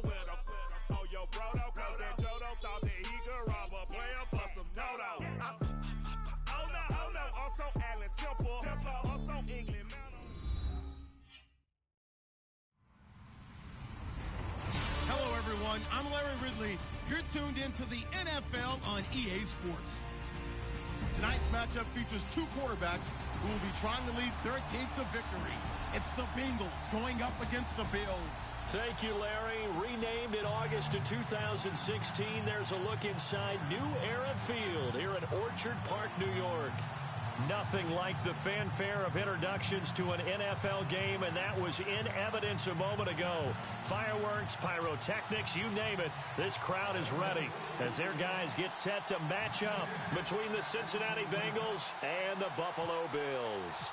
with him. On your brodo, cause that Jodo thought that he could rob a player for some dodo. Oh no, also Allen Temple, also England. Hello, everyone. I'm Larry Ridley. You're tuned into the NFL on EA Sports. Tonight's matchup features two quarterbacks who will be trying to lead their team to victory. It's the Bengals going up against the Bills. Thank you, Larry. Renamed in August of 2016, there's a look inside New Era Field here in Orchard Park, New York. Nothing like the fanfare of introductions to an NFL game, and that was in evidence a moment ago. Fireworks, pyrotechnics, you name it, this crowd is ready as their guys get set to match up between the Cincinnati Bengals and the Buffalo Bills.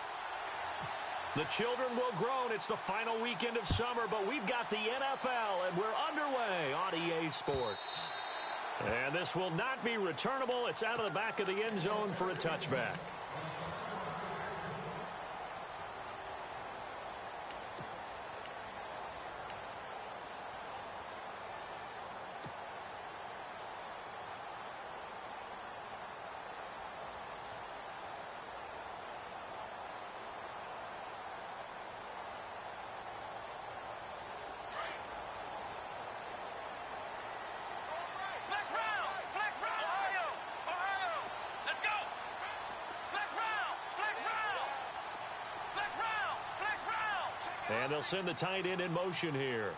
The children will groan. It's the final weekend of summer, but we've got the NFL, and we're underway on EA Sports. And this will not be returnable. It's out of the back of the end zone for a touchback. And they'll send the tight end in motion here.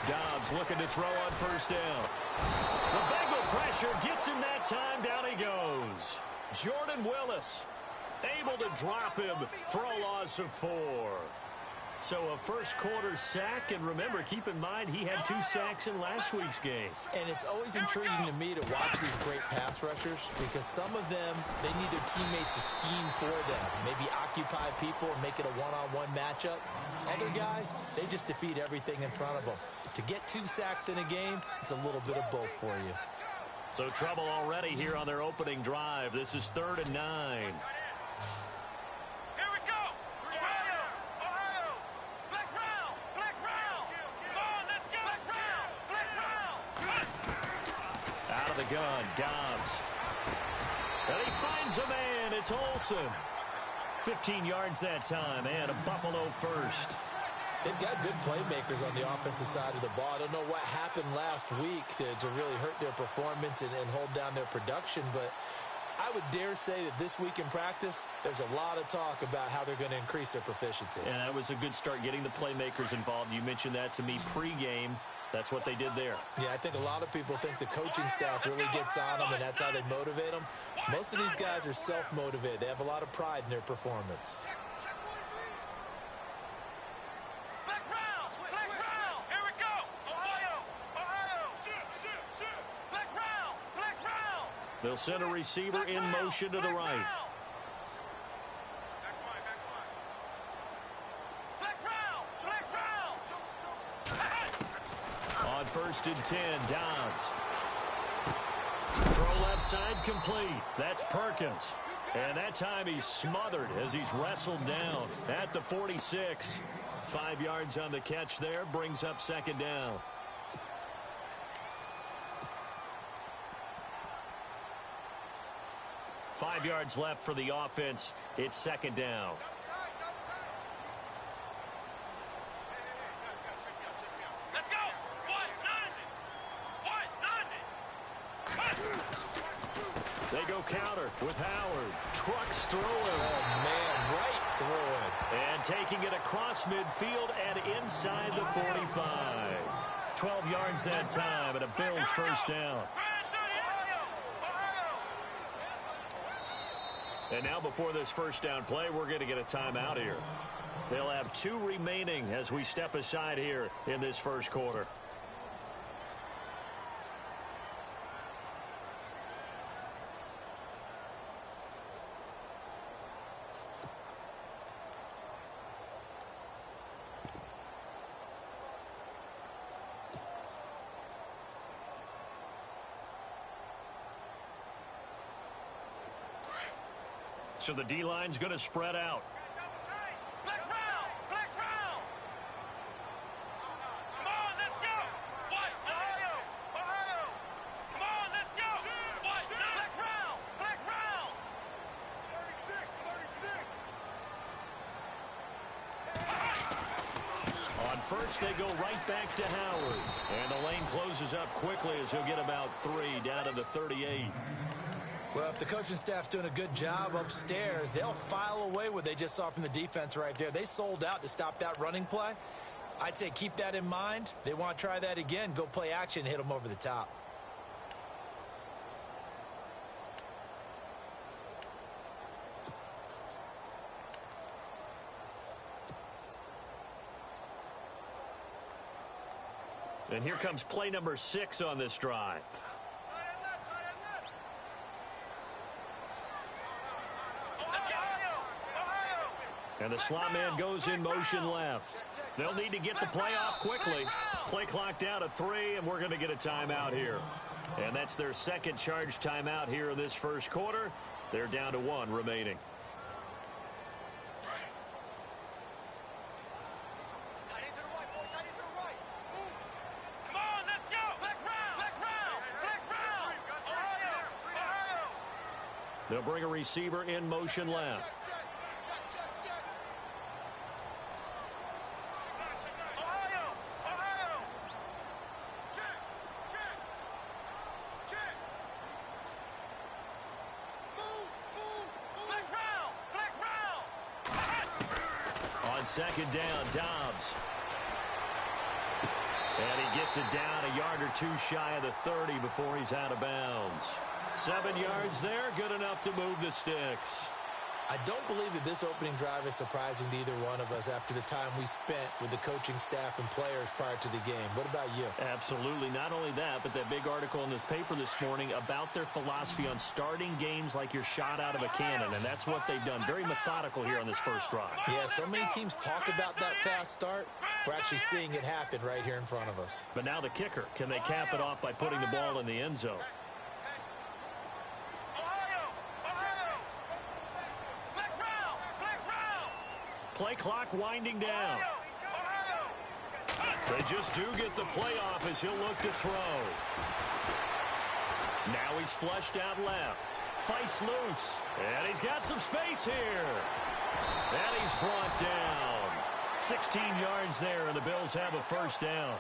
Dobbs looking to throw on first down. The Bengal pressure gets him that time. Down he goes. Jordan Willis able to drop him for a loss of 4. So a first quarter sack, and remember, keep in mind he had 2 sacks in last week's game. And it's always intriguing to me to watch these great pass rushers because some of them, they need their teammates to scheme for them, maybe occupy people and make it a one-on-one matchup. Other guys, they just defeat everything in front of them. To get 2 sacks in a game, it's a little bit of both for you. So trouble already here on their opening drive. This is 3rd and 9. Gun, Dobbs. And he finds a man. It's Olsen. 15 yards that time, and a Buffalo first. They've got good playmakers on the offensive side of the ball. I don't know what happened last week to really hurt their performance and hold down their production, but I would dare say that this week in practice, there's a lot of talk about how they're going to increase their proficiency. And that was a good start, getting the playmakers involved. You mentioned that to me pregame. That's what they did there. Yeah, I think a lot of people think the coaching staff really gets on them, and that's how they motivate them. Most of these guys are self-motivated. They have a lot of pride in their performance. Here we go. Ohio. They'll send a receiver in motion to the right. On 1st and 10, Dobbs. Throw left side complete. That's Perkins. And that time he's smothered as he's wrestled down at the 46. 5 yards on the catch there, brings up 2nd down. Five yards left for the offense. It's 2nd down. They go counter with Howard. Trucks through him. Oh, man, right through it. And taking it across midfield and inside the 45. 12 yards that time, and a Bills first down. And now before this first down play, we're going to get a timeout here. They'll have 2 remaining as we step aside here in this first quarter. So the D-line's going to spread out. first. They go right back to Howard. And the lane closes up quickly as he'll get about 3 down to the 38. Well, if the coaching staff's doing a good job upstairs, they'll file away what they just saw from the defense right there. They sold out to stop that running play. I'd say keep that in mind. They want to try that again. Go play action and hit them over the top. And here comes play number 6 on this drive. And the slot man goes in motion left. They'll need to get the play off quickly. Play clock down to 3, and we're going to get a timeout here. And that's their second charge timeout here in this first quarter. They're down to 1 remaining. They'll bring a receiver in motion left. On second down, Dobbs. And he gets it down a yard or 2 shy of the 30 before he's out of bounds. 7 yards there, good enough to move the sticks. I don't believe that this opening drive is surprising to either one of us after the time we spent with the coaching staff and players prior to the game. What about you? Absolutely. Not only that, but that big article in the paper this morning about their philosophy on starting games like you're shot out of a cannon, and that's what they've done. Very methodical here on this first drive. Yeah, so many teams talk about that fast start. We're actually seeing it happen right here in front of us. But now the kicker. Can they cap it off by putting the ball in the end zone? Play clock winding down. They just do get the play off as he'll look to throw. Now he's flushed out left. Fights loose. And he's got some space here. And he's brought down. 16 yards there, and the Bills have a first down.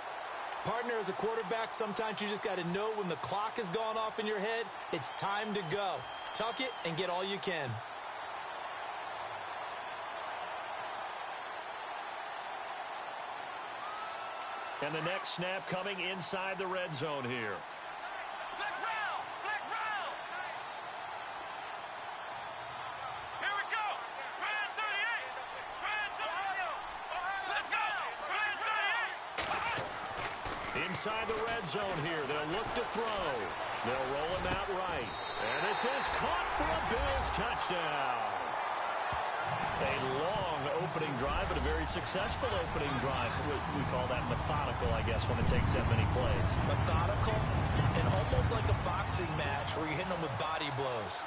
Partner, as a quarterback, sometimes you just got to know when the clock has gone off in your head, it's time to go. Tuck it and get all you can. And the next snap coming inside the red zone here. Flex round! Flex round! Here we go! Grand 38! Grand 38! Let's go! Grand 38! Inside the red zone here. They'll look to throw. They'll roll him out right. And this is caught for a Bills touchdown. A long opening drive, but a very successful opening drive. We call that methodical, I guess, when it takes that many plays. Methodical and almost like a boxing match where you're hitting them with body blows.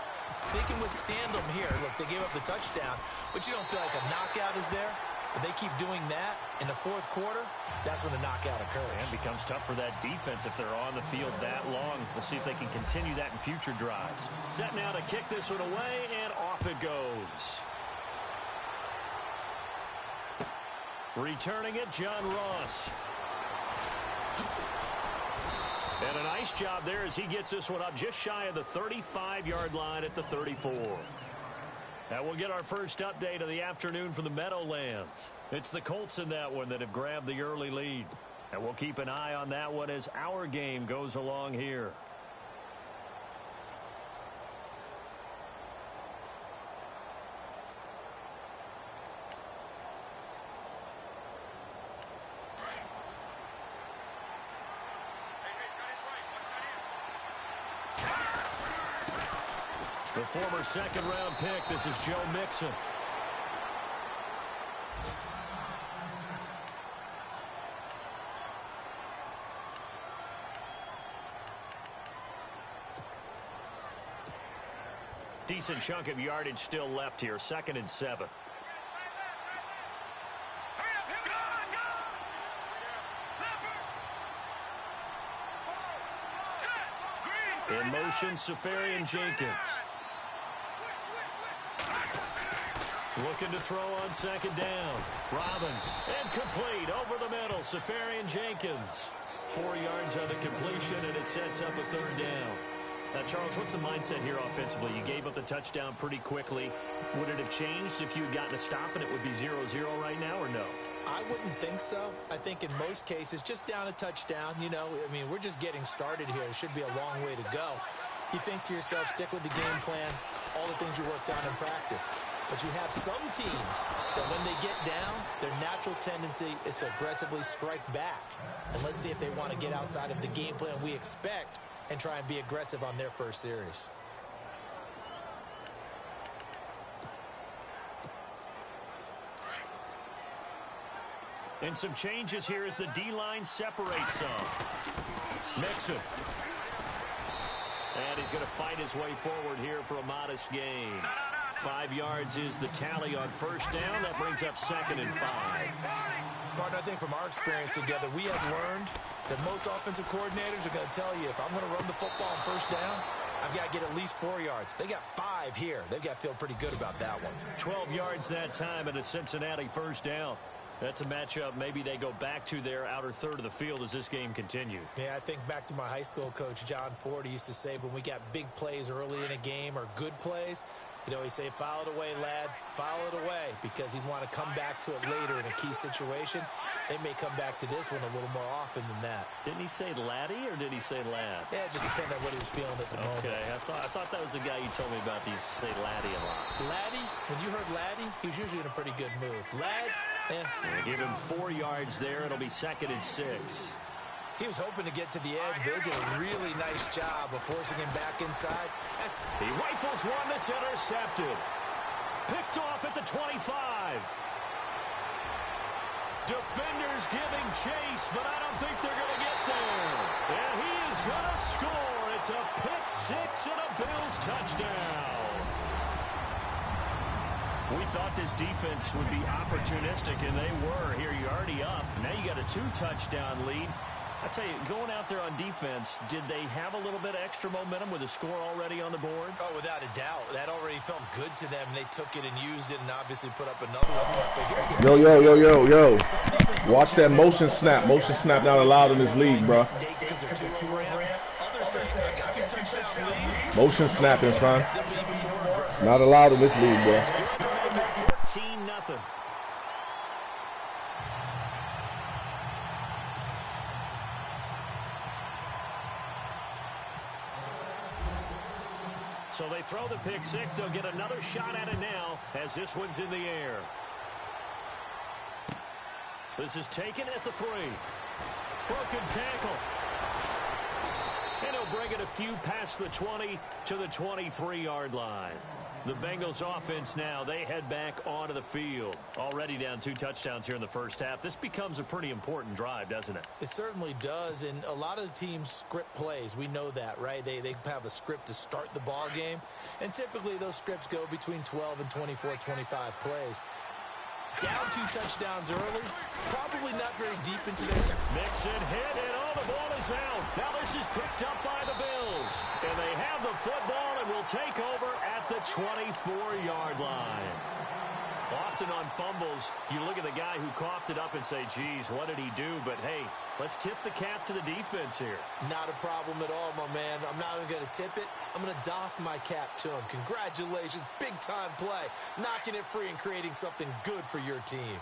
They can withstand them here. Look, they gave up the touchdown, but you don't feel like a knockout is there. But they keep doing that in the fourth quarter, that's when the knockout occurs. And becomes tough for that defense if they're on the field that long. We'll see if they can continue that in future drives. Set now to kick this one away, and off it goes. Returning it, John Ross. And a nice job there as he gets this one up just shy of the 35-yard line at the 34. Now we'll get our first update of the afternoon from the Meadowlands. It's the Colts in that one that have grabbed the early lead. And we'll keep an eye on that one as our game goes along here. The former second-round pick, this is Joe Mixon. Decent chunk of yardage still left here, 2nd and 7. In motion, Safarian Jenkins. Looking to throw on second down. Robbins. Incomplete. Over the middle. Safarian Jenkins. 4 yards on the completion, and it sets up a third down. Now, Charles, what's the mindset here offensively? You gave up the touchdown pretty quickly. Would it have changed if you had gotten a stop and it would be 0-0 right now, or no? I wouldn't think so. I think in most cases, just down a touchdown, you know, I mean, we're just getting started here. It should be a long way to go. You think to yourself, stick with the game plan, all the things you worked on in practice. But you have some teams that when they get down, their natural tendency is to aggressively strike back. And let's see if they want to get outside of the game plan we expect and try and be aggressive on their first series. And some changes here as the D-line separates some. Mixon. And he's going to fight his way forward here for a modest gain. 5 yards is the tally on first down. That brings up 2nd and 5. Partner, I think from our experience together, we have learned that most offensive coordinators are going to tell you, if I'm going to run the football on first down, I've got to get at least 4 yards. They got 5 here. They've got to feel pretty good about that one. 12 yards that time and a Cincinnati first down. That's a matchup maybe they go back to their outer third of the field as this game continues. Yeah, I think back to my high school coach, John Ford. He used to say when we got big plays early in a game or good plays, you know, he'd say, file it away, lad, file it away, because he'd want to come back to it later in a key situation. They may come back to this one a little more often than that. Didn't he say laddie or did he say lad? Yeah, it just depended on what he was feeling at the moment. Okay, I thought that was the guy you told me about. He used to say laddie a lot. Laddie, when you heard laddie, he was usually in a pretty good mood. Lad, give him 4 yards there. It'll be 2nd and 6. He was hoping to get to the edge, but they did a really nice job of forcing him back inside. He rifles one that's intercepted. Picked off at the 25. Defenders giving chase, but I don't think they're going to get there. And he is going to score. It's a pick 6 and a Bills touchdown. We thought this defense would be opportunistic, and they were. Here, you're already up. Now you got a 2-touchdown lead. I tell you, going out there on defense, did they have a little bit of extra momentum with a score already on the board? Oh, without a doubt. That already felt good to them, and they took it and used it and obviously put up another one. Yo. Watch that motion snap. Motion snap not allowed in this league, bro. Motion snapping, son. Not allowed in this league, bro. 14-0. So they throw the pick 6. They'll get another shot at it now as this one's in the air. This is taken at the 3. Broken tackle. And he'll bring it a few past the 20 to the 23-yard line. The Bengals offense now, they head back onto the field. Already down 2 touchdowns here in the first half. This becomes a pretty important drive, doesn't it? It certainly does, and a lot of the teams script plays. We know that, right? They have a script to start the ball game, and typically those scripts go between 12 and 24, 25 plays. Down 2 touchdowns early, probably not very deep into this. Mixon hit, and the ball is out. Now this is picked up by the Bills, and they have the football and will take over at the 24-yard line. Often on fumbles, you look at the guy who coughed it up and say, geez, what did he do? But, hey, let's tip the cap to the defense here. Not a problem at all, my man. I'm not even going to tip it. I'm going to doff my cap to him. Congratulations. Big-time play. Knocking it free and creating something good for your team.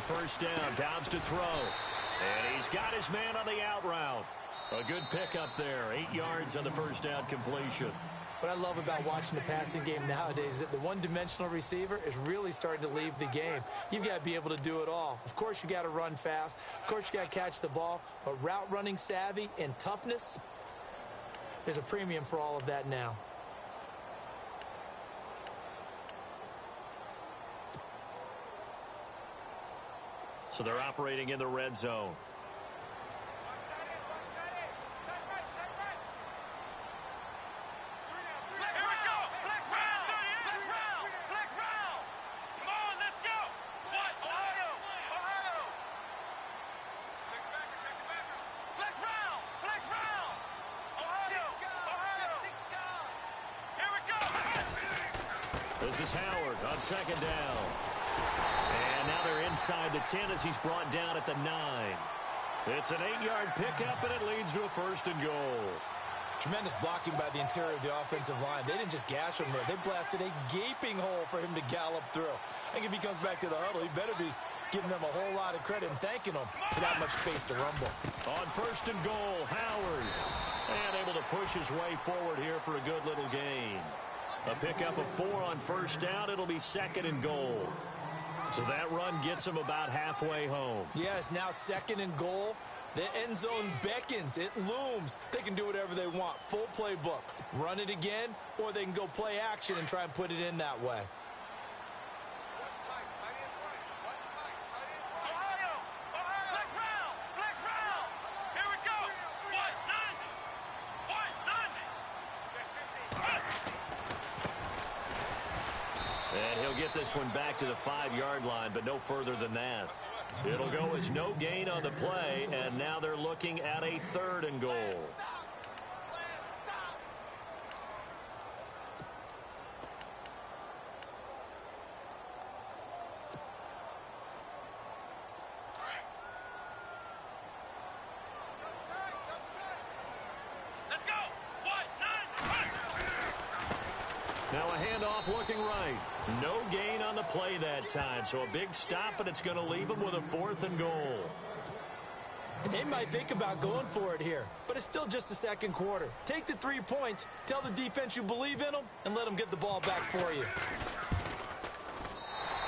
First down, Dobbs to throw. And he's got his man on the out route. A good pickup there. 8 yards on the first down completion. What I love about watching the passing game nowadays is that the one-dimensional receiver is really starting to leave the game. You've got to be able to do it all. Of course, you got to run fast. Of course, you got to catch the ball. But route running savvy and toughness, there's a premium for all of that now. So they're operating in the red zone. This is Howard on second down. And now they're inside the 10 as he's brought down at the 9. It's an 8-yard pickup, and it leads to a 1st and goal. Tremendous blocking by the interior of the offensive line. They didn't just gash him there. They blasted a gaping hole for him to gallop through. I think if he comes back to the huddle, he better be giving them a whole lot of credit and thanking them for that much space to rumble. On 1st and goal, Howard. And able to push his way forward here for a good little gain. A pickup of 4 on 1st down. It'll be 2nd and goal. So that run gets him about halfway home. Yes, now 2nd and goal. The end zone beckons. It looms. They can do whatever they want. Full playbook. Run it again, or they can go play action and try and put it in that way. And he'll get this one back to the 5-yard line, but no further than that. It'll go as no gain on the play, and now they're looking at a 3rd and goal. Now a handoff looking right. No gain on the play that time, so a big stop, and it's going to leave them with a 4th and goal. They might think about going for it here, but it's still just the 2nd quarter. Take the 3 points, tell the defense you believe in them, and let them get the ball back for you.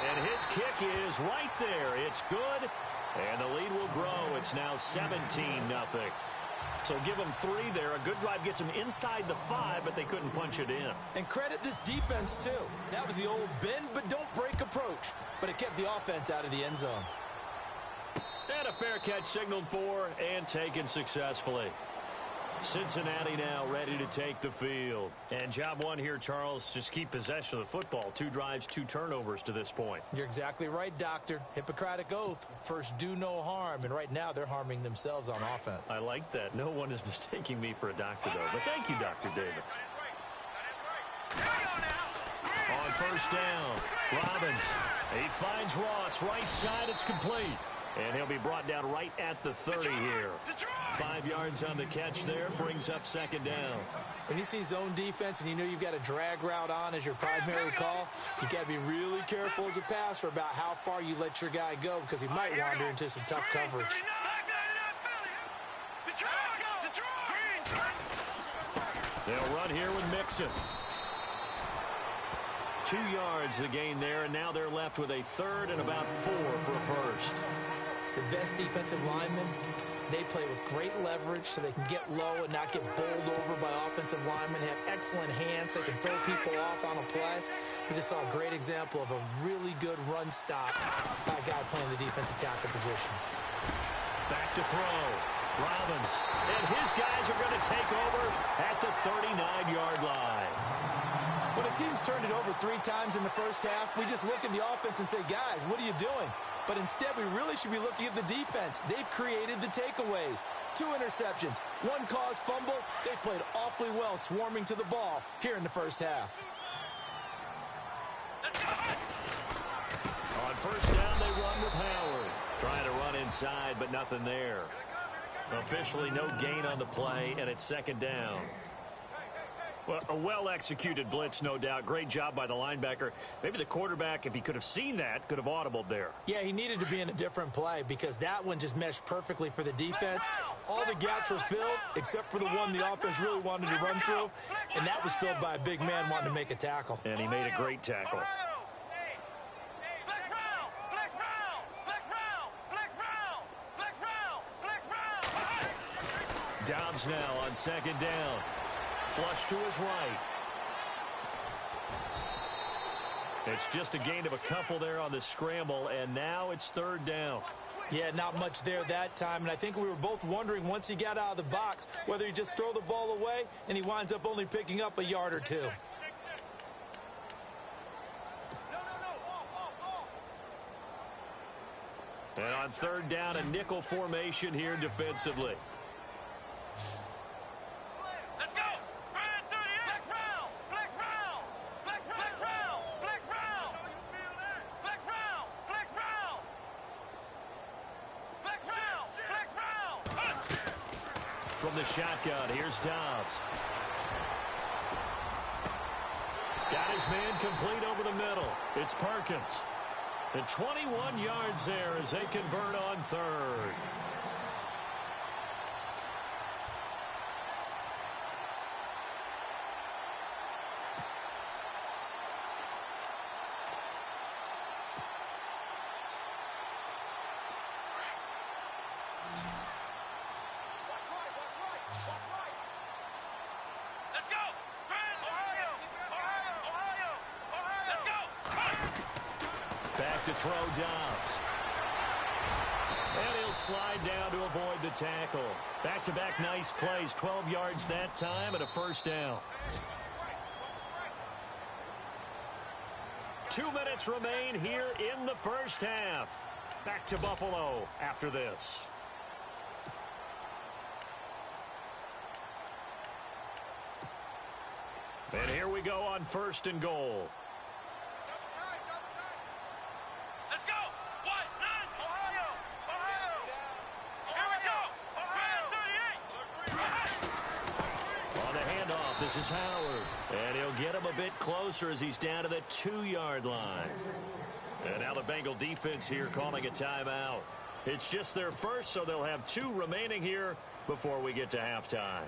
And his kick is right there. It's good, and the lead will grow. It's now 17-0. So give them 3 there. A good drive gets them inside the 5, but they couldn't punch it in. And credit this defense, too. That was the old bend but don't break approach, but it kept the offense out of the end zone. And a fair catch signaled for and taken successfully. Cincinnati now ready to take the field. And job one here, Charles, just keep possession of the football. 2 drives, 2 turnovers to this point. You're exactly right, Doctor. Hippocratic oath. First, do no harm. And right now, they're harming themselves on offense. I like that. No one is mistaking me for a doctor, though. But thank you, Dr. Davis. On 1st down, Robbins. He finds Ross. Right side, it's complete. And he'll be brought down right at the 30 here. 5 yards on the catch there, brings up 2nd down. When you see zone defense and you know you've got a drag route on as your primary call, you got to be really careful as a passer about how far you let your guy go because he might wander into some tough coverage. They'll run here with Mixon. 2 yards the gain there, and now they're left with a 3rd and about 4 for a 1st. The best defensive linemen, they play with great leverage so they can get low and not get bowled over by offensive linemen. They have excellent hands. They can throw people off on a play. We just saw a great example of a really good run stop by a guy playing the defensive tackle position. Back to throw. Robbins. And his guys are going to take over at the 39-yard line. When a team's turned it over 3 times in the first half, we just look at the offense and say, guys, what are you doing? But instead, we really should be looking at the defense. They've created the takeaways. 2 interceptions, 1 caused fumble. They played awfully well swarming to the ball here in the first half. On 1st down, they run with Howard. Trying to run inside, but nothing there. Officially no gain on the play, and it's 2nd down. Well, a well-executed blitz, no doubt. Great job by the linebacker. Maybe the quarterback, if he could have seen that, could have audibled there. Yeah, he needed to be in a different play because that one just meshed perfectly for the defense. All the gaps were filled except for the one the offense really wanted to run through, and that was filled by a big man wanting to make a tackle. And he made a great tackle. Dobbs now on 2nd down. Flush to his right. It's just a gain of a couple there on the scramble, and now it's 3rd down. Yeah, not much there that time, and I think we were both wondering once he got out of the box whether he'd just throw the ball away, and he winds up only picking up a yard or 2. And on 3rd down, a nickel formation here defensively. from the shotgun. Here's Dobbs. Got his man complete over the middle. It's Perkins. And 21 yards there as they convert on third. Back to throw Dobbs. And he'll slide down to avoid the tackle. Back-to-back nice plays. 12 yards that time and a first down. 2 minutes remain here in the first half. Back to Buffalo after this. And here we go on 1st and goal. This is Howard, and he'll get him a bit closer as he's down to the 2-yard line. And now the Bengal defense here calling a timeout. It's just their first, so they'll have 2 remaining here before we get to halftime.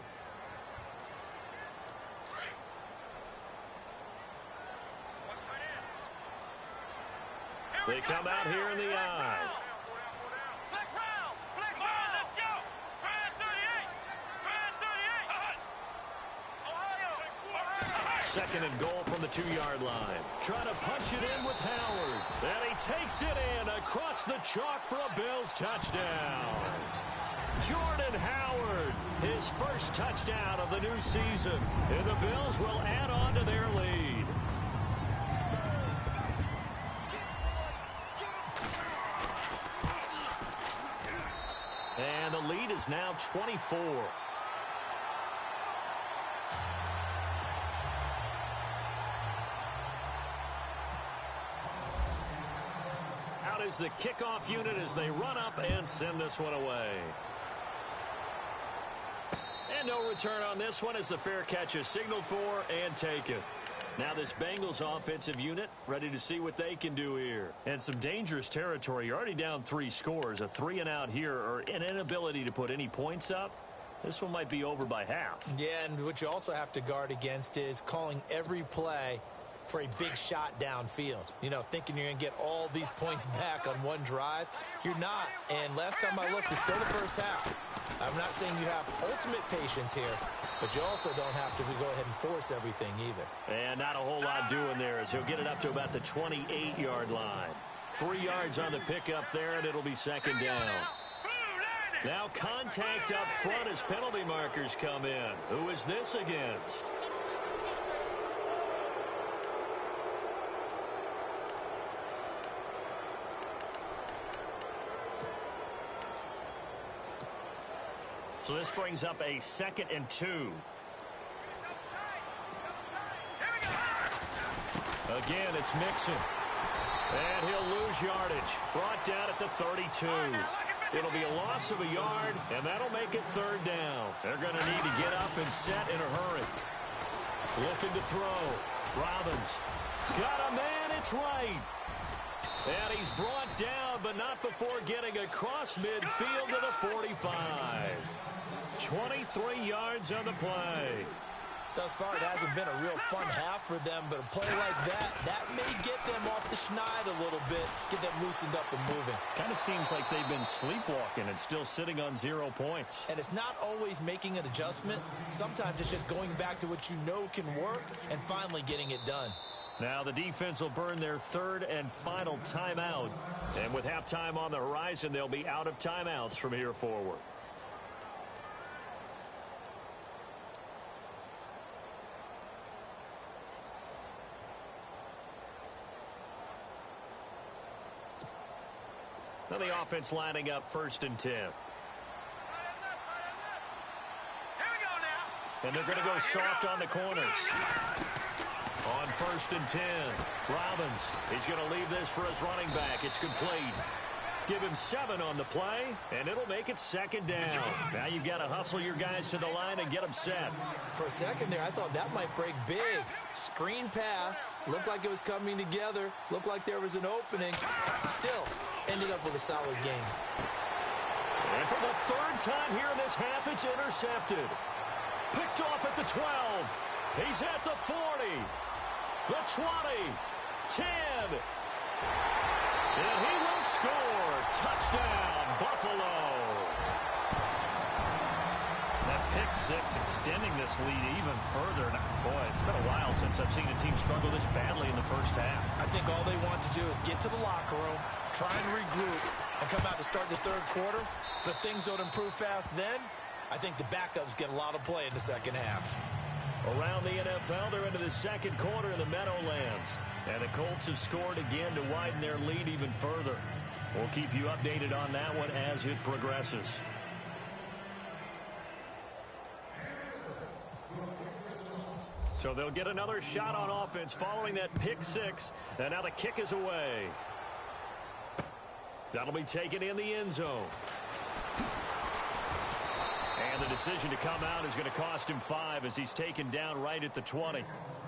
They come out here in the eye. Second and goal from the 2-yard line. Trying to punch it in with Howard. And he takes it in across the chalk for a Bills touchdown. Jordan Howard, his first touchdown of the new season. And the Bills will add on to their lead. And the lead is now 24. Is the kickoff unit as they run up and send this one away. And no return on this one as the fair catch is signaled for and taken. Now this Bengals offensive unit ready to see what they can do here. And some dangerous territory. You're already down 3 scores. A 3-and-out here or an inability to put any points up. This one might be over by half. Yeah, and what you also have to guard against is calling every play for a big shot downfield. You know, thinking you're going to get all these points back on one drive. You're not. And last time I looked, it's still the first half. I'm not saying you have ultimate patience here, but you also don't have to go ahead and force everything either. And not a whole lot doing there as he'll get it up to about the 28-yard line. 3 yards on the pickup there, and it'll be second down. Now contact up front as penalty markers come in. Who is this against? So this brings up a 2nd and 2. Again, it's Mixon. And he'll lose yardage. Brought down at the 32. It'll be a loss of a yard, and that'll make it 3rd down. They're going to need to get up and set in a hurry. Looking to throw. Robbins. Got a man, it's right. And he's brought down, but not before getting across midfield to the 45. 23 yards on the play. Thus far, it hasn't been a real fun half for them, but a play like that may get them off the schneid a little bit, get them loosened up and moving. Kind of seems like they've been sleepwalking and still sitting on 0 points. And it's not always making an adjustment. Sometimes it's just going back to what you know can work and finally getting it done. Now the defense will burn their 3rd and final timeout. And with halftime on the horizon, they'll be out of timeouts from here forward. Now the offense lining up 1st and 10. And they're going to go soft on the corners. On 1st and 10, Robbins, he's going to leave this for his running back. It's complete. Give him 7 on the play, and it'll make it 2nd down. Now you've got to hustle your guys to the line and get them set. For a second there, I thought that might break big. Screen pass. Looked like it was coming together. Looked like there was an opening. Still, ended up with a solid game. And for the 3rd time here in this half, it's intercepted. Picked off at the 12. He's at the 40. The 20. 10. And he will score. Touchdown, Buffalo. That pick 6 extending this lead even further. Boy, it's been a while since I've seen a team struggle this badly in the first half. I think all they want to do is get to the locker room, try and regroup, and come out to start the 3rd quarter. But things don't improve fast then. I think the backups get a lot of play in the 2nd half. Around the NFL, they're into the 2nd quarter in the Meadowlands. And the Colts have scored again to widen their lead even further. We'll keep you updated on that one as it progresses. So they'll get another shot on offense following that pick 6. And now the kick is away. That'll be taken in the end zone. And the decision to come out is going to cost him 5 as he's taken down right at the 20.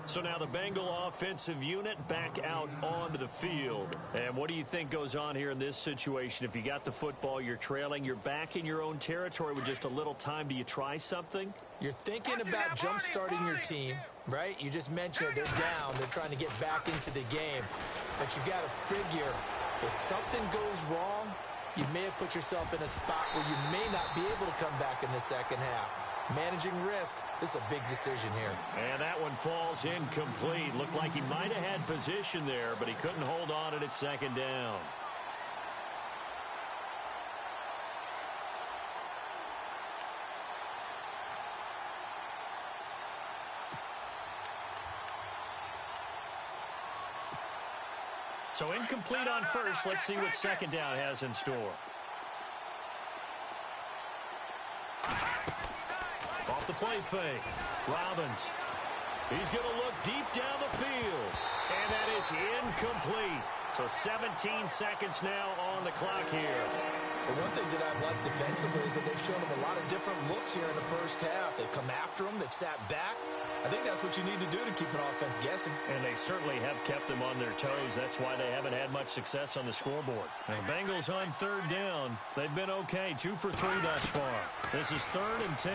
So now the Bengal offensive unit back out onto the field. And what do you think goes on here in this situation? If you got the football, you're trailing, you're back in your own territory with just a little time. Do you try something? You're thinking about jump-starting your team, right? You just mentioned it. They're down. They're trying to get back into the game. But you've got to figure if something goes wrong, you may have put yourself in a spot where you may not be able to come back in the 2nd half. Managing risk, this is a big decision here. And that one falls incomplete. Looked like he might have had position there, but he couldn't hold on to it at 2nd down. So incomplete on first. Let's see what 2nd down has in store. Off the play fake. Robbins. He's going to look deep down the field. And that is incomplete. So 17 seconds now on the clock here. The one thing that I've liked defensively is that they've shown him a lot of different looks here in the first half. They've come after him. They've sat back. I think that's what you need to do to keep an offense guessing. And they certainly have kept them on their toes. That's why they haven't had much success on the scoreboard. And the Bengals on 3rd down. They've been okay. 2 for 3 thus far. This is 3rd and 10.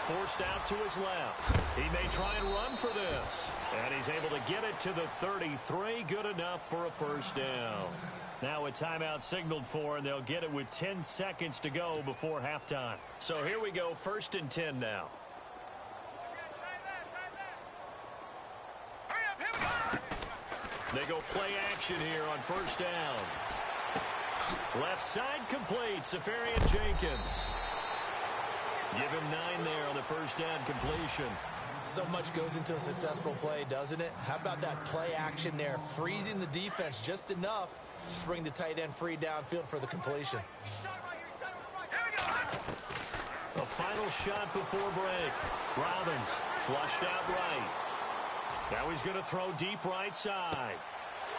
Forced out to his left. He may try and run for this. And he's able to get it to the 33. Good enough for a 1st down. Now a timeout signaled for, and they'll get it with 10 seconds to go before halftime. So here we go, 1st and 10 now. They go play action here on 1st down. Left side complete, Safarian Jenkins. Give him 9 there on the 1st down completion. So much goes into a successful play, doesn't it? How about that play action there, freezing the defense just enough to bring the tight end free downfield for the completion. The final shot before break. Robbins flushed out right. Now he's going to throw deep right side.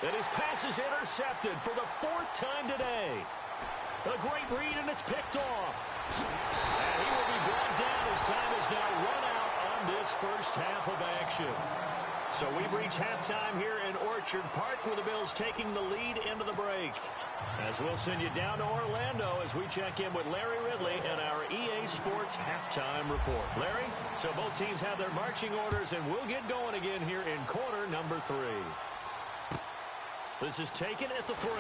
And his pass is intercepted for the 4th time today. A great read, and it's picked off. And he will be brought down as time is now run out on this first half of action. So we've reached halftime here in Orchard Park, with the Bills taking the lead into the break. As we'll send you down to Orlando as we check in with Larry Ridley and our EA Sports halftime report. Larry, so both teams have their marching orders, and we'll get going again here in quarter number 3. This is taken at the 3.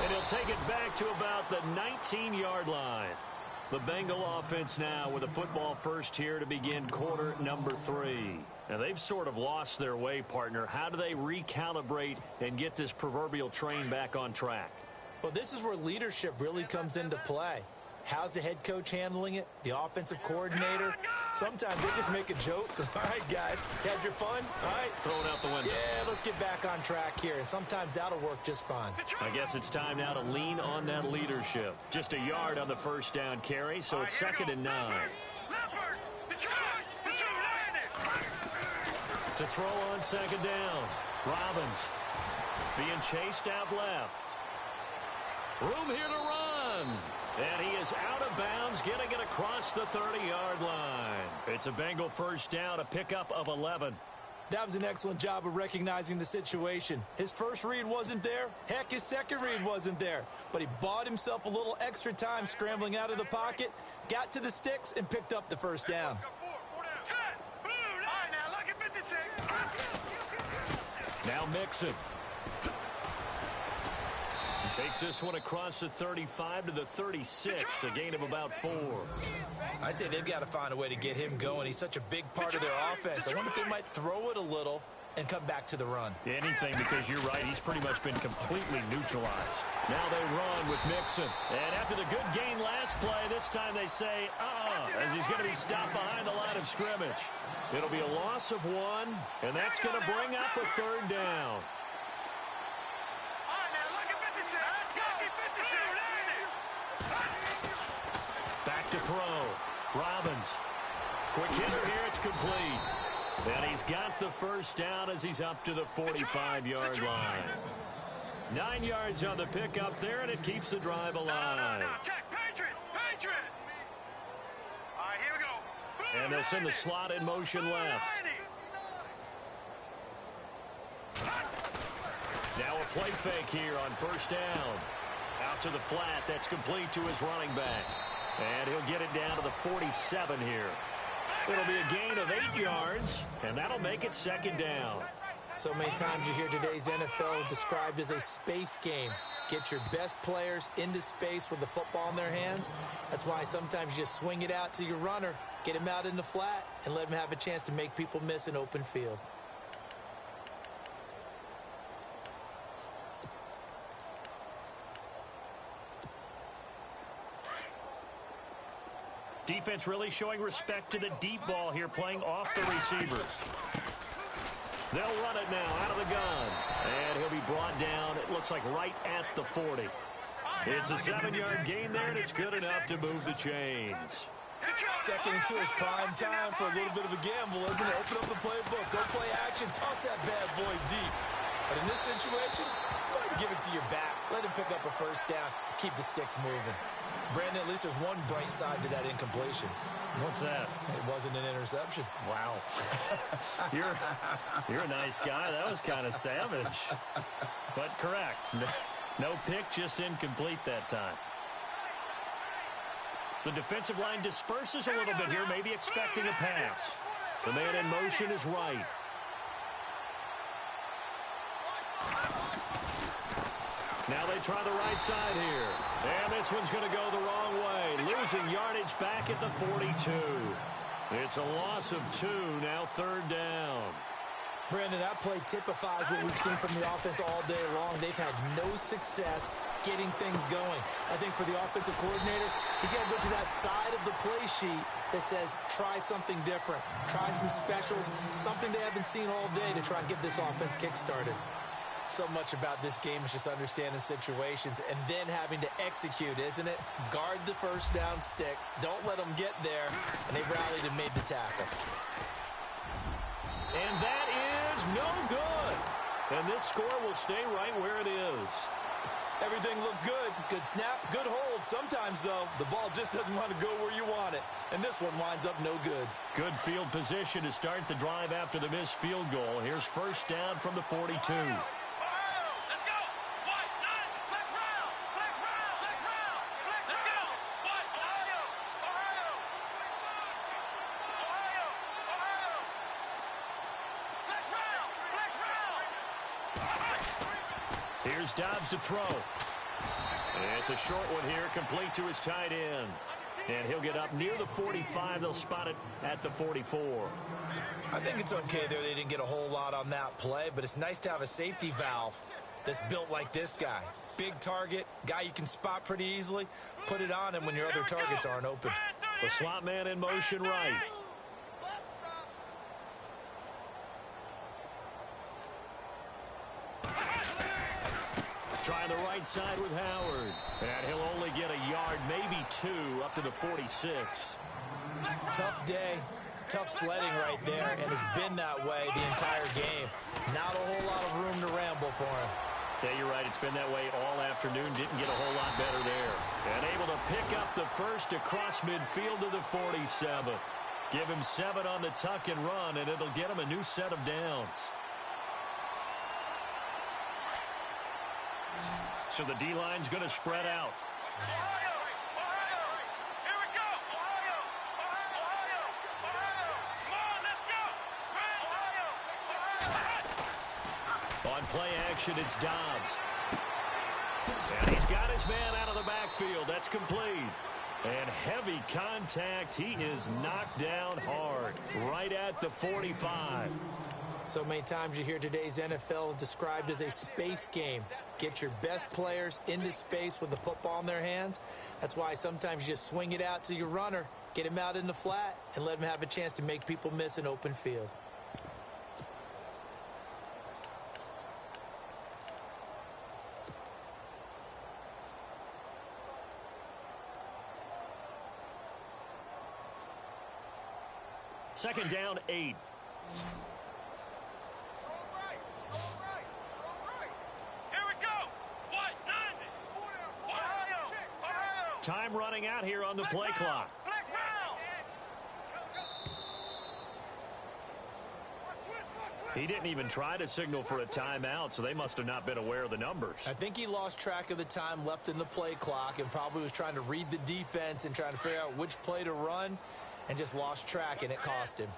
And he'll take it back to about the 19-yard line. The Bengal offense now with a football first here to begin quarter number 3. And they've sort of lost their way, partner. How do they recalibrate and get this proverbial train back on track? Well, this is where leadership really comes into play. How's the head coach handling it? The offensive coordinator? Sometimes they just make a joke. All right, guys, you had your fun? All right. Throw it out the window. Yeah, let's get back on track here. And sometimes that'll work just fine. I guess it's time now to lean on that leadership. Just a yard on the 1st down carry, so it's 2nd and 9. To throw on 2nd down. Robbins. Being chased out left. Room here to run. And he is out of bounds, getting it across the 30-yard line. It's a Bengal first down, a pickup of 11. That was an excellent job of recognizing the situation. His first read wasn't there. Heck, his second read wasn't there. But he bought himself a little extra time scrambling out of the pocket, got to the sticks, and picked up the first down. Now Mixon. He takes this one across the 35 to the 36, a gain of about 4. I'd say they've got to find a way to get him going. He's such a big part of their offense. I wonder if they might throw it a little and come back to the run. Anything, because you're right, he's pretty much been completely neutralized. Now they run with Mixon. And after the good gain last play, this time they say, as he's going to be stopped behind the line of scrimmage. It'll be a loss of 1, and that's going to bring up a third down. Back to throw. Robbins. Quick hitter here. It's complete. And he's got the first down as he's up to the 45-yard line. 9 yards on the pickup there, and it keeps the drive alive. And they'll send the slot in motion left. Now a play fake here on first down. Out to the flat. That's complete to his running back. And he'll get it down to the 47 here. It'll be a gain of 8 yards, and that'll make it second down. So many times you hear today's NFL described as a space game. Get your best players into space with the football in their hands. That's why sometimes you just swing it out to your runner, get him out in the flat, and let him have a chance to make people miss an open field. Defense really showing respect to the deep ball here, playing off the receivers. They'll run it now out of the gun. And he'll be brought down, it looks like right at the 40. It's a 7-yard gain there, and it's good enough to move the chains. Second into his prime time for a little bit of a gamble, isn't it? Open up the playbook, go play action, toss that bad boy deep. But in this situation, go ahead and give it to your back. Let him pick up a first down, keep the sticks moving. Brandon, at least there's one bright side to that incompletion. What's that? It wasn't an interception. Wow. You're a nice guy. That was kind of savage. But correct. No pick, just incomplete that time. The defensive line disperses a little bit here, maybe expecting a pass. The man in motion is right. Now they try the right side here. And this one's going to go the wrong way. Losing yardage back at the 42. It's a loss of 2, now third down. Brandon, that play typifies what we've seen from the offense all day long. They've had no success getting things going. I think for the offensive coordinator, he's got to go to that side of the play sheet that says, try something different. Try some specials, something they haven't seen all day to try and get this offense kick-started. So much about this game is just understanding situations and then having to execute, isn't it? Guard the first down sticks. Don't let them get there. And they rallied and made the tackle. And that is no good. And this score will stay right where it is. Everything looked good. Good snap, good hold. Sometimes, though, the ball just doesn't want to go where you want it. And this one winds up no good. Good field position to start the drive after the missed field goal. Here's first down from the 42. Here's Dobbs to throw. It's a short one here, complete to his tight end. And he'll get up near the 45. They'll spot it at the 44. I think it's okay there. They didn't get a whole lot on that play, but it's nice to have a safety valve that's built like this guy. Big target, guy you can spot pretty easily. Put it on him when your other targets aren't open. The slot man in motion right. Trying the right side with Howard. And he'll only get a yard, maybe 2, up to the 46. Tough day, tough sledding right there, and it's been that way the entire game. Not a whole lot of room to ramble for him. Yeah, you're right. It's been that way all afternoon. Didn't get a whole lot better there. And able to pick up the first across midfield to the 47. Give him 7 on the tuck and run, and it'll get him a new set of downs. So the D-line's going to spread out. On play action, it's Dobbs. And he's got his man out of the backfield. That's complete. And heavy contact. He is knocked down hard. Right at the 45. So many times you hear today's NFL described as a space game. Get your best players into space with the football in their hands. That's why sometimes you just swing it out to your runner, get him out in the flat, and let him have a chance to make people miss an open field. Second down, 8. Time running out here on the play clock. He didn't even try to signal for a timeout, so they must have not been aware of the numbers. I think he lost track of the time left in the play clock and probably was trying to read the defense and trying to figure out which play to run and just lost track, and it cost him.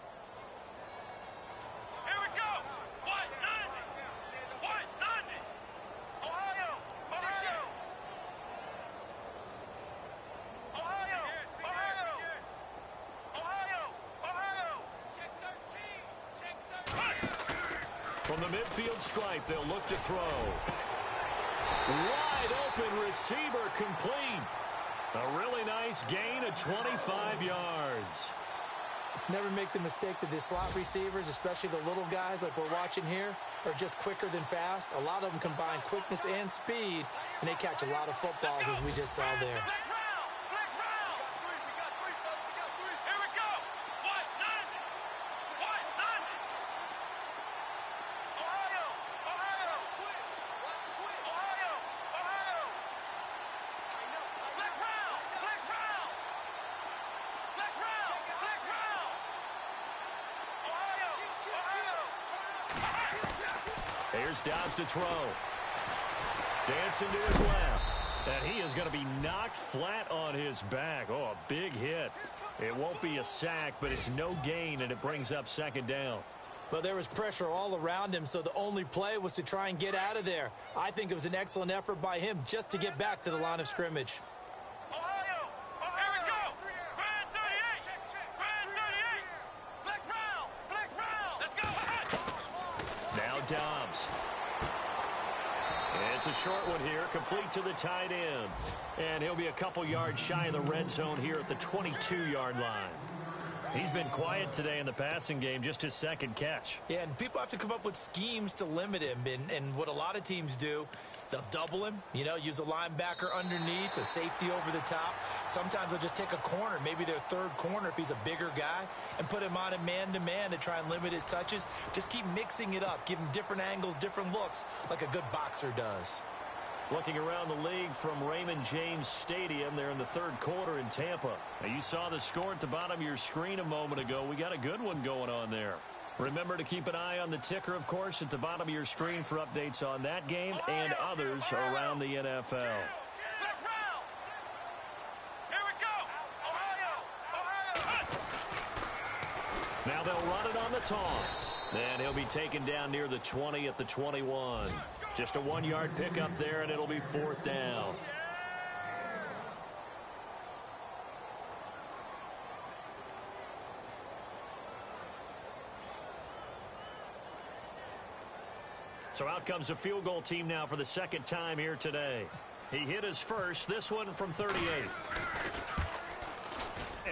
From the midfield stripe, they'll look to throw. Wide open receiver complete. A really nice gain of 25 yards. Never make the mistake that the slot receivers, especially the little guys like we're watching here, are just quicker than fast. A lot of them combine quickness and speed, and they catch a lot of footballs, as we just saw there. Here's Dobbs to throw. Dancing to his left. And he is going to be knocked flat on his back. Oh, a big hit. It won't be a sack, but it's no gain, and it brings up second down. But there was pressure all around him, so the only play was to try and get out of there. I think it was an excellent effort by him just to get back to the line of scrimmage. Dobbs. It's a short one here, complete to the tight end. And he'll be a couple yards shy of the red zone here at the 22-yard line. He's been quiet today in the passing game, just his second catch. Yeah, and people have to come up with schemes to limit him. And what a lot of teams do, they'll double him, use a linebacker underneath, a safety over the top. Sometimes they'll just take a corner, maybe their third corner if he's a bigger guy, and put him on a man-to-man to try and limit his touches. Just keep mixing it up, give him different angles, different looks, like a good boxer does. Looking around the league from Raymond James Stadium, they're in the third quarter in Tampa. Now, you saw the score at the bottom of your screen a moment ago. We got a good one going on there. Remember to keep an eye on the ticker, of course, at the bottom of your screen for updates on that game and others around the NFL. Now they'll run it on the toss. And he'll be taken down near the 20 at the 21. Just a 1-yard pickup there, and it'll be fourth down. So out comes a field goal team now for the second time here today. He hit his first, this one from 38.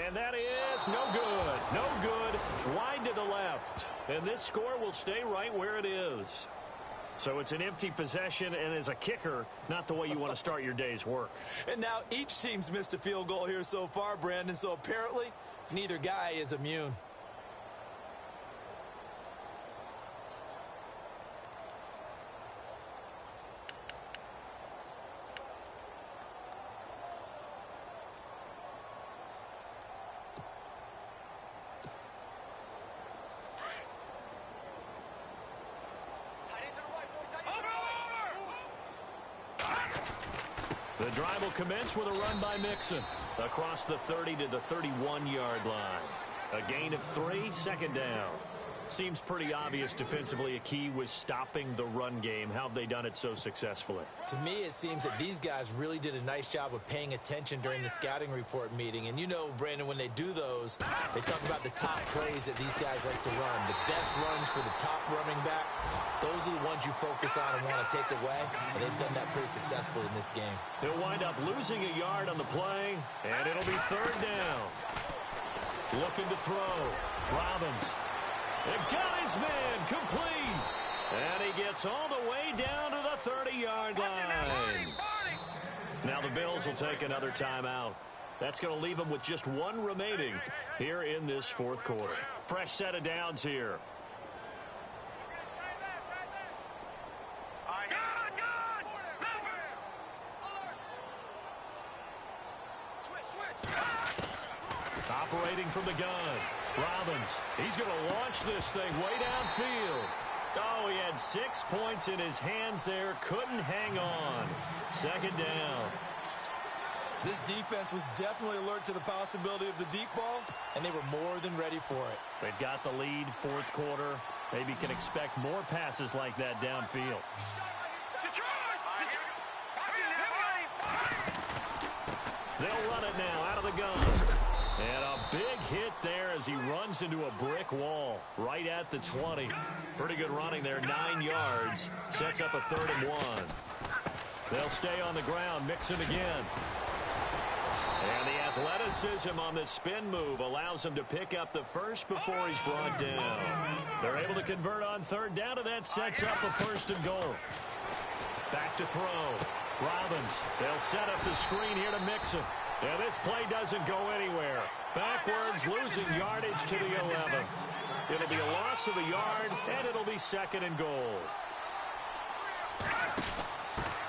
And that is no good. No good. Wide to the left. And this score will stay right where it is. So it's an empty possession, and as a kicker, not the way you want to start your day's work. And now each team's missed a field goal here so far, Brandon, so apparently neither guy is immune. The drive will commence with a run by Mixon across the 30 to the 31-yard line. A gain of 3, second down. Seems pretty obvious defensively a key was stopping the run game. How have they done it so successfully? To me, it seems that these guys really did a nice job of paying attention during the scouting report meeting. And you know, Brandon, when they do those, they talk about the top plays that these guys like to run. The best runs for the top running back, those are the ones you focus on and want to take away. And they've done that pretty successfully in this game. He'll wind up losing a yard on the play, and it'll be third down. Looking to throw. Robbins. It got his man complete. And he gets all the way down to the 30-yard line. Now the Bills will take another timeout. That's going to leave them with just one remaining here in this fourth quarter. Fresh set of downs here. Operating from the gun. Robbins, he's going to launch this thing way downfield. Oh, he had 6 points in his hands there. Couldn't hang on. Second down. This defense was definitely alert to the possibility of the deep ball, and they were more than ready for it. They've got the lead, fourth quarter. Maybe can expect more passes like that downfield. They'll run it now out of the gun. And a big hit there as he runs into a brick wall right at the 20. Pretty good running there, 9 yards. Sets up a 3rd and 1. They'll stay on the ground, Mixon again. And the athleticism on the spin move allows him to pick up the first before he's brought down. They're able to convert on third down, and that sets up a 1st and goal. Back to throw. Robbins, they'll set up the screen here to Mixon. Yeah, this play doesn't go anywhere. Backwards, losing yardage to the 11. It'll be a loss of a yard, and it'll be 2nd and goal.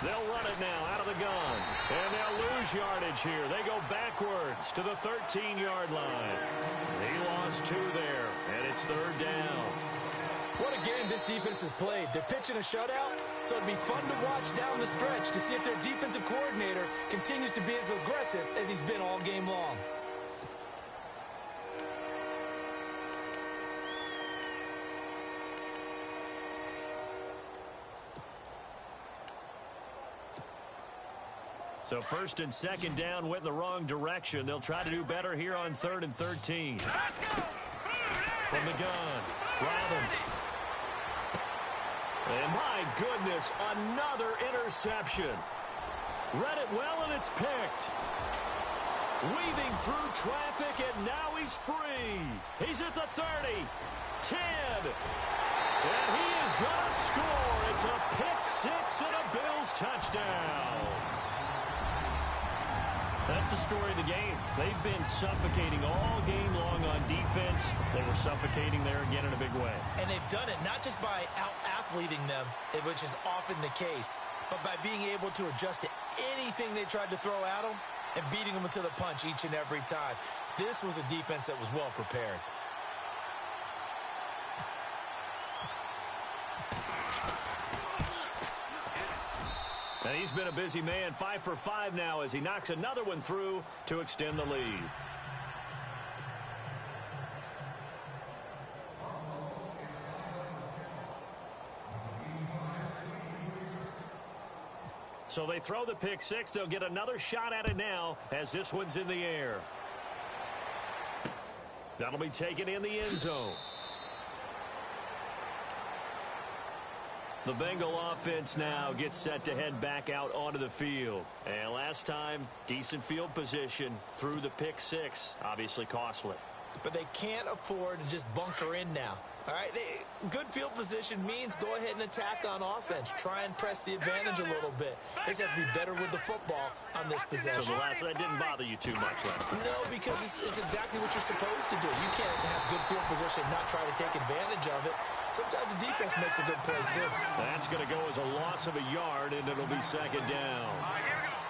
They'll run it now out of the gun. And they'll lose yardage here. They go backwards to the 13-yard line. He lost 2 there, and it's 3rd down. What a game this defense has played. They're pitching a shutout, so it'd be fun to watch down the stretch to see if their defensive coordinator continues to be as aggressive as he's been all game long. So 1st and 2nd down went in the wrong direction. They'll try to do better here on 3rd and 13. From the gun, Robbins. And my goodness, another interception. Read it well, and it's picked. Weaving through traffic, and now he's free. He's at the 30, 10. And he is going to score. It's a pick 6 and a Bills touchdown. That's the story of the game. They've been suffocating all game long on defense. They were suffocating there again in a big way. And they've done it not just by out-athleting them, which is often the case, but by being able to adjust to anything they tried to throw at them and beating them into the punch each and every time. This was a defense that was well prepared. And he's been a busy man, 5 for 5 now as he knocks another one through to extend the lead. So they throw the pick 6. They'll get another shot at it now as this one's in the air. That'll be taken in the end zone. The Bengal offense now gets set to head back out onto the field. And last time, decent field position through the pick 6. Obviously costly. But they can't afford to just bunker in now. All right, good field position means go ahead and attack on offense. Try and press the advantage a little bit. They just have to be better with the football on this possession. So that didn't bother you too much last time? No, because it's exactly what you're supposed to do. You can't have good field position and not try to take advantage of it. Sometimes the defense makes a good play, too. That's going to go as a loss of a yard, and it'll be 2nd down.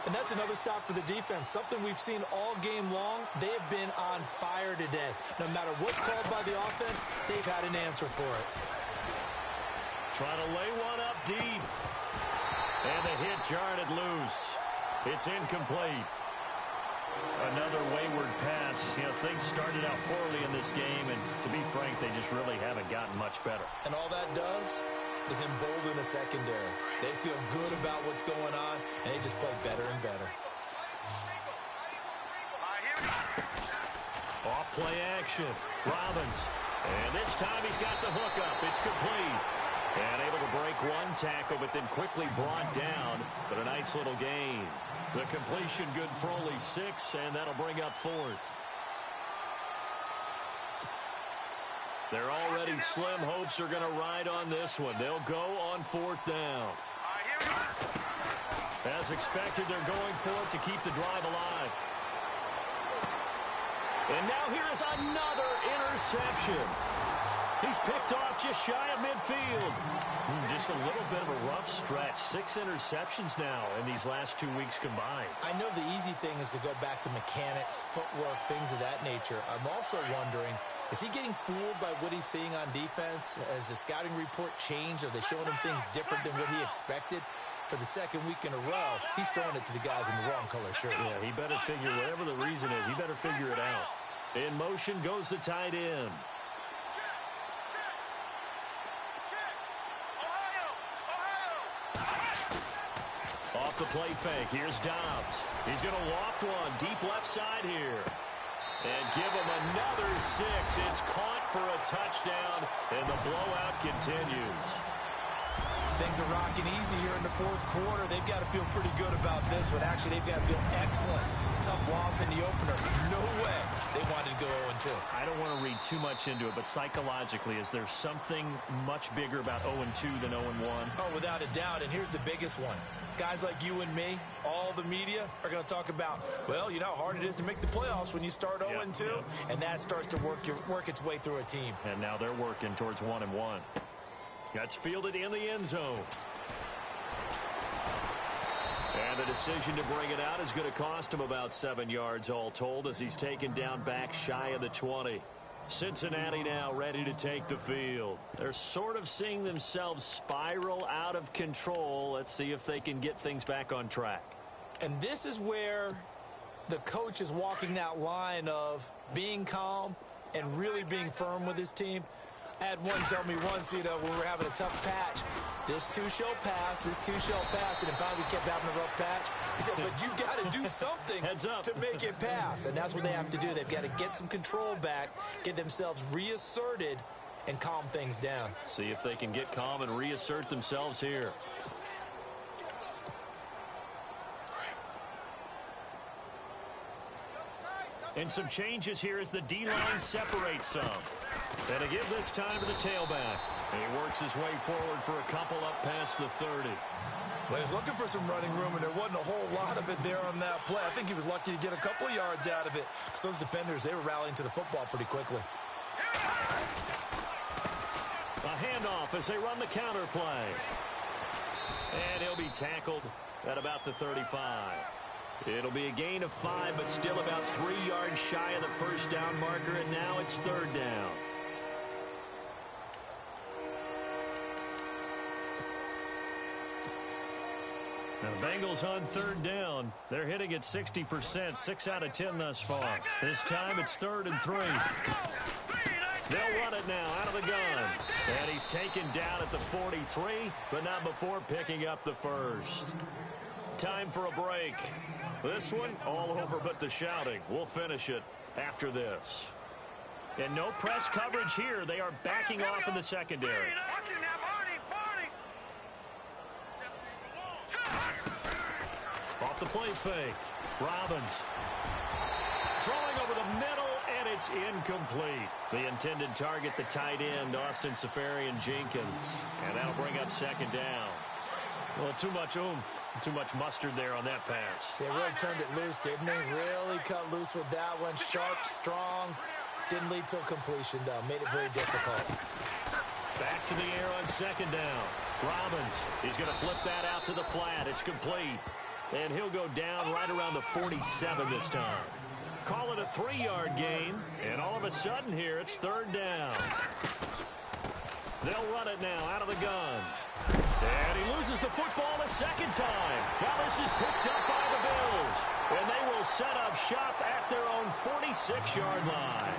And that's another stop for the defense. Something we've seen all game long. They have been on fire today. No matter what's called by the offense, they've had an answer for it. Trying to lay one up deep. And the hit jarred it loose. It's incomplete. Another wayward pass. You know, things started out poorly in this game, and to be frank, they just really haven't gotten much better. And all that does is embolden the secondary. They feel good about what's going on, and they just play better and better. Off play action. Robbins. And this time he's got the hookup. It's complete. And able to break one tackle, but then quickly brought down. But a nice little gain. The completion good for only 6, and that'll bring up 4th. Their already slim hopes are going to ride on this one. They'll go on 4th down. As expected, they're going for it to keep the drive alive. And now here is another interception. He's picked off just shy of midfield. Just a little bit of a rough stretch. 6 interceptions now in these last 2 weeks combined. I know the easy thing is to go back to mechanics, footwork, things of that nature. I'm also wondering, is he getting fooled by what he's seeing on defense? Has the scouting report changed? Are they showing him things different than what he expected? For the second week in a row, he's throwing it to the guys in the wrong color shirts. Yeah, he better figure, whatever the reason is, he better figure it out. In motion goes the tight end. Off the play fake, here's Dobbs. He's going to loft one, deep left side here. And give him another 6. It's caught for a touchdown, and the blowout continues. Things are rocking easy here in the 4th quarter. They've got to feel pretty good about this one. Actually, they've got to feel excellent. Tough loss in the opener. No way they wanted to go 0-2. I don't want to read too much into it, but psychologically, is there something much bigger about 0-2 than 0-1? Oh, without a doubt, and here's the biggest one. Guys like you and me, all the media, are going to talk about, well, you know how hard it is to make the playoffs when you start 0-2, and that starts to work its way through a team. And now they're working towards 1-1. That's fielded in the end zone. And the decision to bring it out is going to cost him about 7 yards all told as he's taken down back shy of the 20. Cincinnati now ready to take the field. They're sort of seeing themselves spiral out of control. Let's see if they can get things back on track. And this is where the coach is walking that line of being calm and really being firm with his team. I had one tell me once, you know, when we were having a tough patch, this too shall pass, this too shall pass, and then finally we kept having a rough patch. He said, but you got to do something to make it pass, and that's what they have to do. They've got to get some control back, get themselves reasserted, and calm things down. See if they can get calm and reassert themselves here. And some changes here as the D-line separates some. And a give this time to the tailback. And he works his way forward for a couple up past the 30. Well, he's looking for some running room, and there wasn't a whole lot of it there on that play. I think he was lucky to get a couple of yards out of it. Because those defenders, they were rallying to the football pretty quickly. A handoff as they run the counter play. And he'll be tackled at about the 35. It'll be a gain of 5, but still about 3 yards shy of the first down marker, and now it's 3rd down. Now the Bengals on 3rd down. They're hitting at 60%, 6 out of 10 thus far. This time it's 3rd and 3. They'll run it now out of the gun. And he's taken down at the 43, but not before picking up the first. Time for a break. This one all over but the shouting. We'll finish it after this. And no press coverage here. They are backing off in the secondary. Off the play fake. Robbins. Throwing over the middle, and it's incomplete. The intended target, the tight end, Austin Safarian-Jenkins. And that'll bring up 2nd down. Well, too much oomph, too much mustard there on that pass. They really turned it loose, didn't they? Really cut loose with that one. Sharp, strong. Didn't lead to a completion, though. Made it very difficult. Back to the air on 2nd down. Robbins, he's going to flip that out to the flat. It's complete. And he'll go down right around the 47 this time. Call it a 3-yard gain. And all of a sudden here, it's 3rd down. They'll run it now out of the gun. And he loses the football a 2nd time. Now this is picked up by the the Bills, and they will set up shop at their own 46-yard line.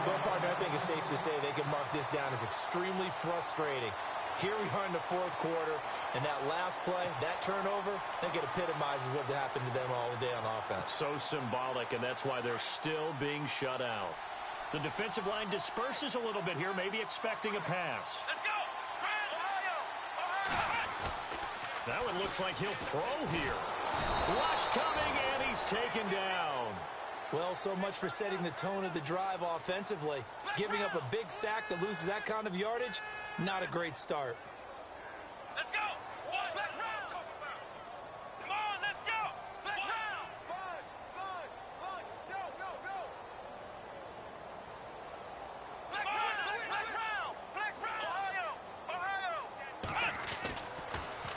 Well, partner, I think it's safe to say they can mark this down as extremely frustrating. Here we are in the fourth quarter, and that last play, that turnover, I think it epitomizes what happened to them all day on offense. So symbolic, and that's why they're still being shut out. The defensive line disperses a little bit here, maybe expecting a pass. Let's go! That one looks like he'll throw here. Rush coming, and he's taken down. Well, so much for setting the tone of the drive offensively. Giving up a big sack that loses that kind of yardage, not a great start. Let's go! Let's round! Come on, let's go! Let's round! Sponge! Go, go, go! Let's round! Flex round! Ohio!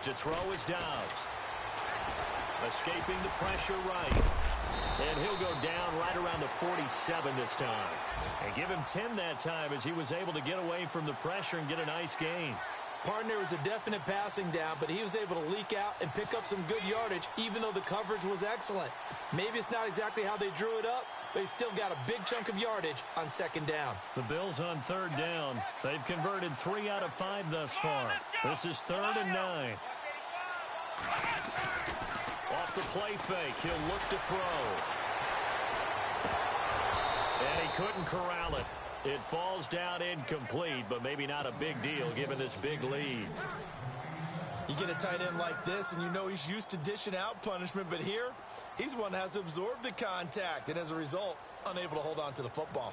To throw is Dobbs. Escaping the pressure right. And he'll go down right around the 47 this time. And give him 10 that time as he was able to get away from the pressure and get a nice gain. Partner was a definite passing down, but he was able to leak out and pick up some good yardage, even though the coverage was excellent. Maybe it's not exactly how they drew it up, but he still got a big chunk of yardage on second down. The Bills on third down. They've converted 3 out of 5 thus far. This is 3rd and 9. Off the play fake, he'll look to throw. And he couldn't corral it. It falls down incomplete, but maybe not a big deal given this big lead. You get a tight end like this, and you know he's used to dishing out punishment, but here, he's the one that has to absorb the contact, and as a result, unable to hold on to the football.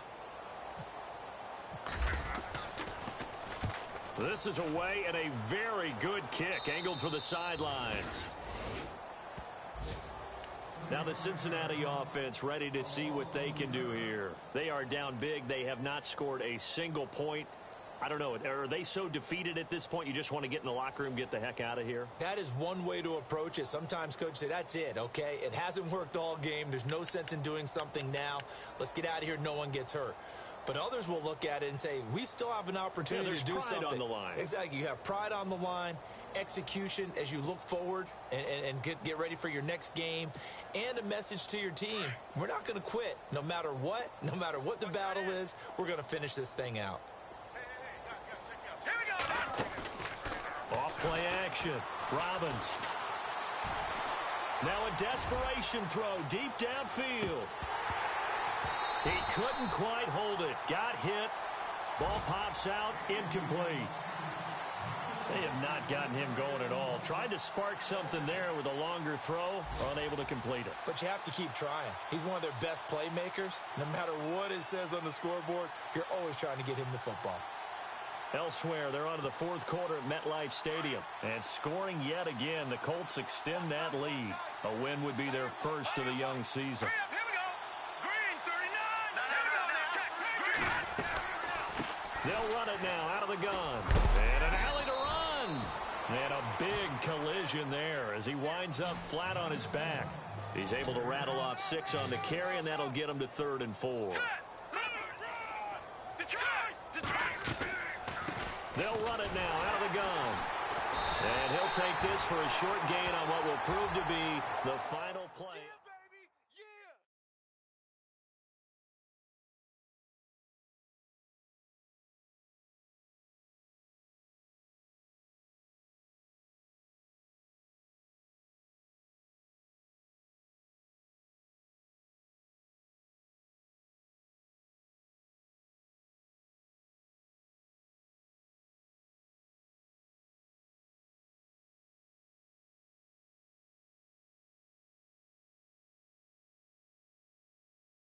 This is away and a very good kick, angled for the sidelines. Now the Cincinnati offense ready to see what they can do here. They are down big. They have not scored a single point. I don't know. Are they so defeated at this point you just want to get in the locker room, get the heck out of here? That is one way to approach it. Sometimes coaches say, that's it, okay? It hasn't worked all game. There's no sense in doing something now. Let's get out of here. No one gets hurt. But others will look at it and say, we still have an opportunity to do something. There's pride on the line. Exactly. You have pride on the line, execution as you look forward and get ready for your next game, and a message to your team. We're not going to quit no matter what the battle is. We're going to finish this thing out. Here we go! Off play action. Robbins. Now a desperation throw deep downfield. He couldn't quite hold it. Got hit. Ball pops out. Incomplete. They have not gotten him going at all. Tried to spark something there with a longer throw. Unable to complete it. But you have to keep trying. He's one of their best playmakers. No matter what it says on the scoreboard, you're always trying to get him the football. Elsewhere, they're on to the fourth quarter at MetLife Stadium. And scoring yet again, the Colts extend that lead. A win would be their first of the young season. Here we go! Green, 39! They'll run it now out of the gun. And an alley to run. And a big collision there as he winds up flat on his back. He's able to rattle off 6 on the carry, and that'll get him to 3rd and 4. They'll run it now out of the gun. And he'll take this for a short gain on what will prove to be the final play.